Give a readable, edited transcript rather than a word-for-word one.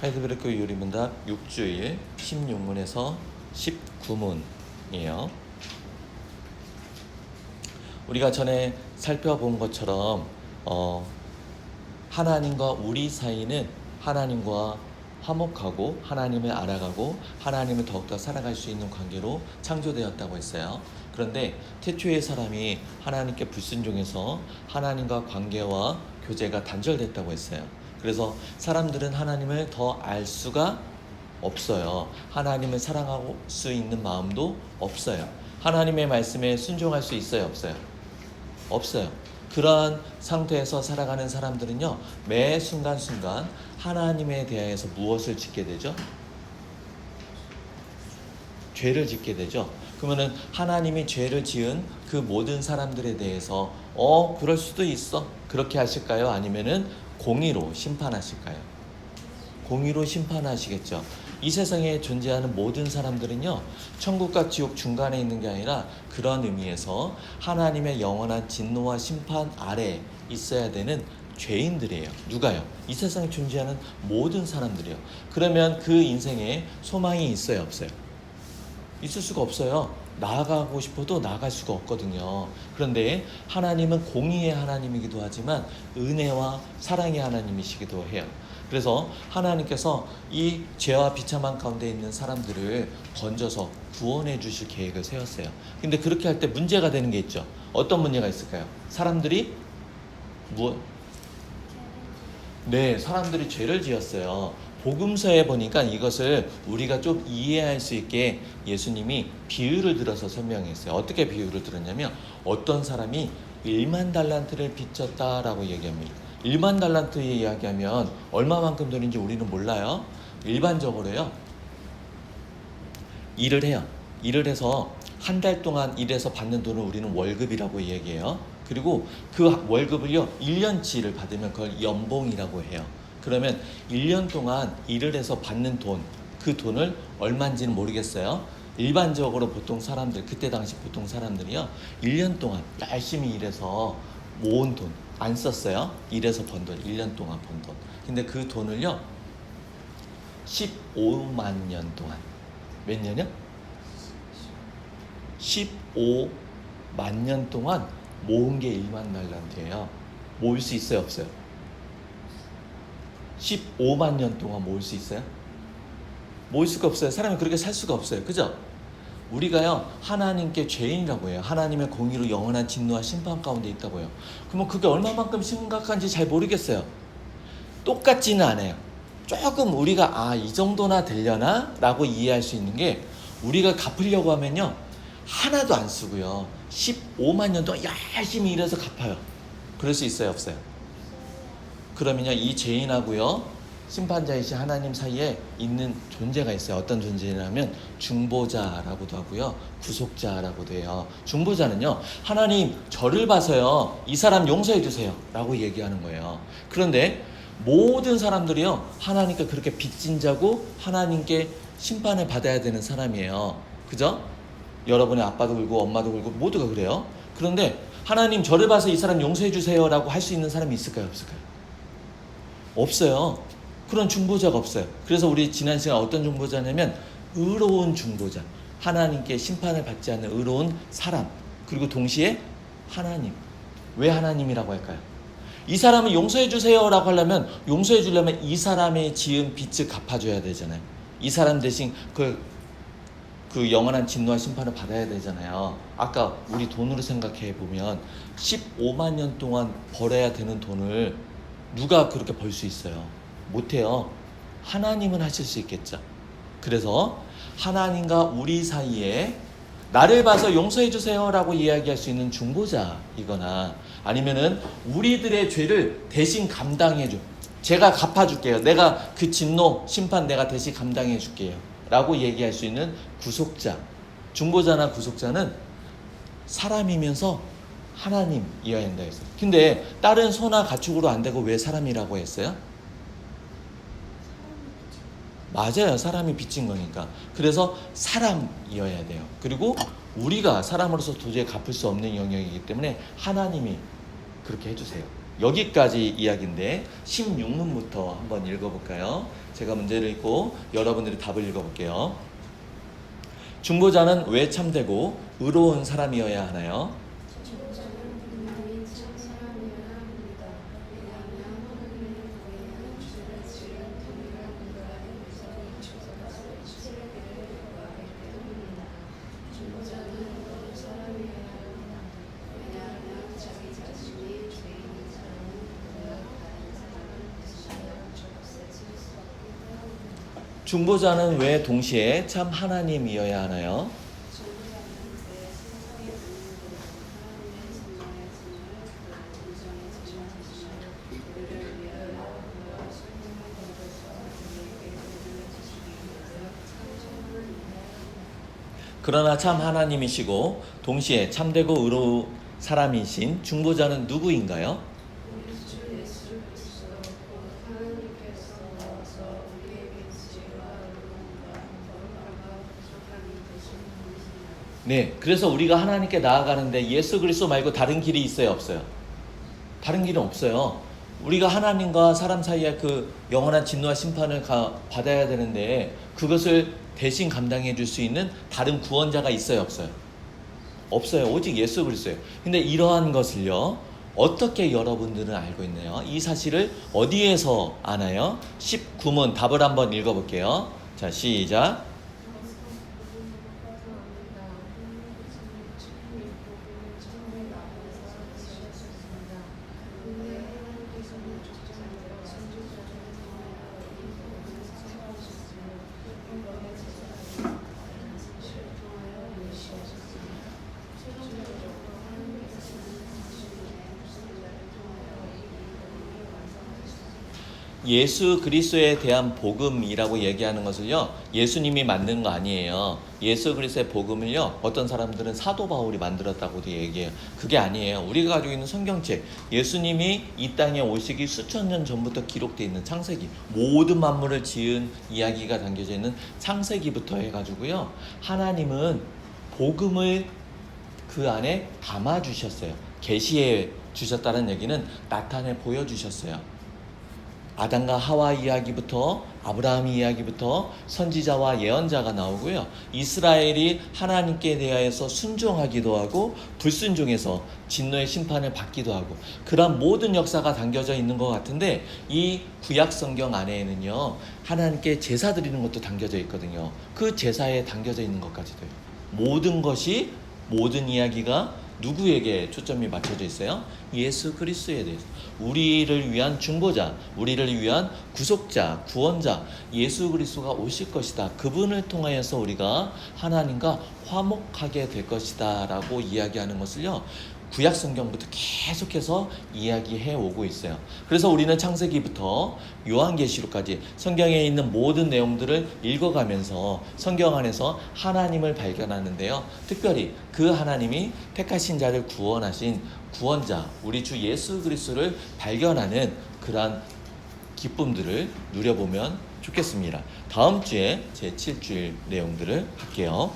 하이드베르크 요리문답 6주일 16문에서 19문이에요. 우리가 전에 살펴본 것처럼 하나님과 우리 사이는 하나님과 화목하고 하나님을 알아가고 하나님을 더욱더 살아갈 수 있는 관계로 창조되었다고 했어요. 그런데 태초의 사람이 하나님께 불순종해서 하나님과 관계와 교제가 단절됐다고 했어요. 그래서 사람들은 하나님을 더 알 수가 없어요. 하나님을 사랑할 수 있는 마음도 없어요. 하나님의 말씀에 순종할 수 있어요, 없어요? 없어요. 그러한 상태에서 살아가는 사람들은요, 매 순간순간 하나님에 대해서 무엇을 짓게 되죠? 죄를 짓게 되죠. 그러면은 하나님이 죄를 지은 그 모든 사람들에 대해서 그럴 수도 있어, 그렇게 하실까요? 아니면은 공의로 심판하실까요? 공의로 심판하시겠죠. 이 세상에 존재하는 모든 사람들은요, 천국과 지옥 중간에 있는 게 아니라 그런 의미에서 하나님의 영원한 진노와 심판 아래 있어야 되는 죄인들이에요. 누가요? 이 세상에 존재하는 모든 사람들이요. 그러면 그 인생에 소망이 있어요, 없어요? 있을 수가 없어요. 나아가고 싶어도 나아갈 수가 없거든요. 그런데 하나님은 공의의 하나님이기도 하지만 은혜와 사랑의 하나님이시기도 해요. 그래서 하나님께서 이 죄와 비참한 가운데 있는 사람들을 건져서 구원해 주실 계획을 세웠어요. 근데 그렇게 할 때 문제가 되는 게 있죠. 어떤 문제가 있을까요? 사람들이 사람들이 죄를 지었어요. 복음서에 보니까 이것을 우리가 좀 이해할 수 있게 예수님이 비유를 들어서 설명했어요. 어떻게 비유를 들었냐면 어떤 사람이 1만 달란트를 빚졌다라고 얘기합니다. 1만 달란트 이야기하면 얼마만큼 돈인지 우리는 몰라요. 일반적으로요, 일을 해요. 일을 해서 한 달 동안 일해서 받는 돈을 우리는 월급이라고 얘기해요. 그리고 그 월급을요, 1년치를 받으면 그걸 연봉이라고 해요. 그러면 1년 동안 일을 해서 받는 돈, 그 돈을 얼마인지는 모르겠어요. 일반적으로 보통 사람들, 그때 당시 보통 사람들이요, 1년 동안 열심히 일해서 모은 돈, 안 썼어요. 일해서 번 돈, 1년 동안 번 돈. 근데 그 돈을요, 15만 년 동안, 몇 년이요? 15만 년 동안 모은 게 1만 달란트예요. 모을 수 있어요, 없어요? 15만 년 동안 모을 수 있어요? 모을 수가 없어요. 사람이 그렇게 살 수가 없어요. 그죠? 우리가요, 하나님께 죄인이라고 해요. 하나님의 공의로 영원한 진노와 심판 가운데 있다고 해요. 그러면 그게 얼마만큼 심각한지 잘 모르겠어요. 똑같지는 않아요. 조금 우리가 이 정도나 되려나? 라고 이해할 수 있는 게, 우리가 갚으려고 하면요, 하나도 안 쓰고요, 15만 년 동안 열심히 일해서 갚아요. 그럴 수 있어요, 없어요? 그러면요, 이 죄인하고요, 심판자이신 하나님 사이에 있는 존재가 있어요. 어떤 존재냐면 중보자라고도 하고요, 구속자라고도 해요. 중보자는요, 하나님 저를 봐서요, 이 사람 용서해 주세요 라고 얘기하는 거예요. 그런데 모든 사람들이요, 하나님께 그렇게 빚진 자고 하나님께 심판을 받아야 되는 사람이에요. 그죠? 여러분의 아빠도 그렇고 엄마도 그렇고 모두가 그래요. 그런데 하나님 저를 봐서 이 사람 용서해 주세요 라고 할 수 있는 사람이 있을까요, 없을까요? 없어요. 그런 중보자가 없어요. 그래서 우리 지난 시간 어떤 중보자냐면 의로운 중보자, 하나님께 심판을 받지 않는 의로운 사람, 그리고 동시에 하나님. 왜 하나님이라고 할까요? 이 사람을 용서해 주세요 라고 하려면, 용서해 주려면 이 사람의 지은 빚을 갚아줘야 되잖아요. 이 사람 대신 그 영원한 진노와 심판을 받아야 되잖아요. 아까 우리 돈으로 생각해 보면 15만 년 동안 벌어야 되는 돈을 누가 그렇게 벌 수 있어요? 못해요. 하나님은 하실 수 있겠죠. 그래서 하나님과 우리 사이에 나를 봐서 용서해 주세요 라고 이야기할 수 있는 중보자이거나, 아니면은 우리들의 죄를 대신 감당해 줘, 제가 갚아줄게요, 내가 그 진노 심판 내가 대신 감당해 줄게요 라고 얘기할 수 있는 구속자. 중보자나 구속자는 사람이면서 하나님이어야 한다 했어요. 근데 다른 소나 가축으로 안 되고 왜 사람이라고 했어요? 맞아요. 사람이 빚진 거니까. 그래서 사람이어야 돼요. 그리고 우리가 사람으로서 도저히 갚을 수 없는 영역이기 때문에 하나님이 그렇게 해주세요. 여기까지 이야기인데 16문부터 한번 읽어볼까요? 제가 문제를 읽고 여러분들이 답을 읽어볼게요. 중보자는 왜 참되고 의로운 사람이어야 하나요? 중보자는 왜 동시에 참 하나님이어야 하나요? 그러나 참 하나님이시고 동시에 참되고 의로운 사람이신 중보자는 누구인가요? 네, 그래서 우리가 하나님께 나아가는데 예수 그리스도 말고 다른 길이 있어요, 없어요? 다른 길은 없어요. 우리가 하나님과 사람 사이에 그 영원한 진노와 심판을 받아야 되는데 그것을 대신 감당해 줄 수 있는 다른 구원자가 있어요, 없어요? 없어요. 오직 예수 그리스도예요. 근데 이러한 것을요, 어떻게 여러분들은 알고 있나요? 이 사실을 어디에서 아나요? 19문 답을 한번 읽어볼게요. 자, 시작. 예수 그리스도에 대한 복음이라고 얘기하는 것을요, 예수님이 만든 거 아니에요. 예수 그리스도의 복음을요, 어떤 사람들은 사도 바울이 만들었다고도 얘기해요. 그게 아니에요. 우리가 가지고 있는 성경책, 예수님이 이 땅에 오시기 수천 년 전부터 기록되어 있는 창세기, 모든 만물을 지은 이야기가 담겨져 있는 창세기부터 해가지고요, 하나님은 복음을 그 안에 담아주셨어요. 계시해 주셨다는 얘기는 나타내 보여주셨어요. 아담과 하와 이야기부터 아브라함 이야기부터 선지자와 예언자가 나오고요. 이스라엘이 하나님께 대하여서 순종하기도 하고 불순종해서 진노의 심판을 받기도 하고 그런 모든 역사가 담겨져 있는 것 같은데 이 구약 성경 안에는요. 하나님께 제사 드리는 것도 담겨져 있거든요. 그 제사에 담겨져 있는 것까지도요. 모든 것이 모든 이야기가 누구에게 초점이 맞춰져 있어요? 예수 그리스도에 대해서. 우리를 위한 중보자, 우리를 위한 구속자, 구원자, 예수 그리스도가 오실 것이다. 그분을 통하여서 우리가 하나님과 화목하게 될 것이다 라고 이야기하는 것을요, 구약 성경부터 계속해서 이야기해 오고 있어요. 그래서 우리는 창세기부터 요한계시록까지 성경에 있는 모든 내용들을 읽어가면서 성경 안에서 하나님을 발견하는데요. 특별히 그 하나님이 택하신 자를 구원하신 구원자, 우리 주 예수 그리스도를 발견하는 그러한 기쁨들을 누려보면 좋겠습니다. 다음 주에 제 7주일 내용들을 할게요.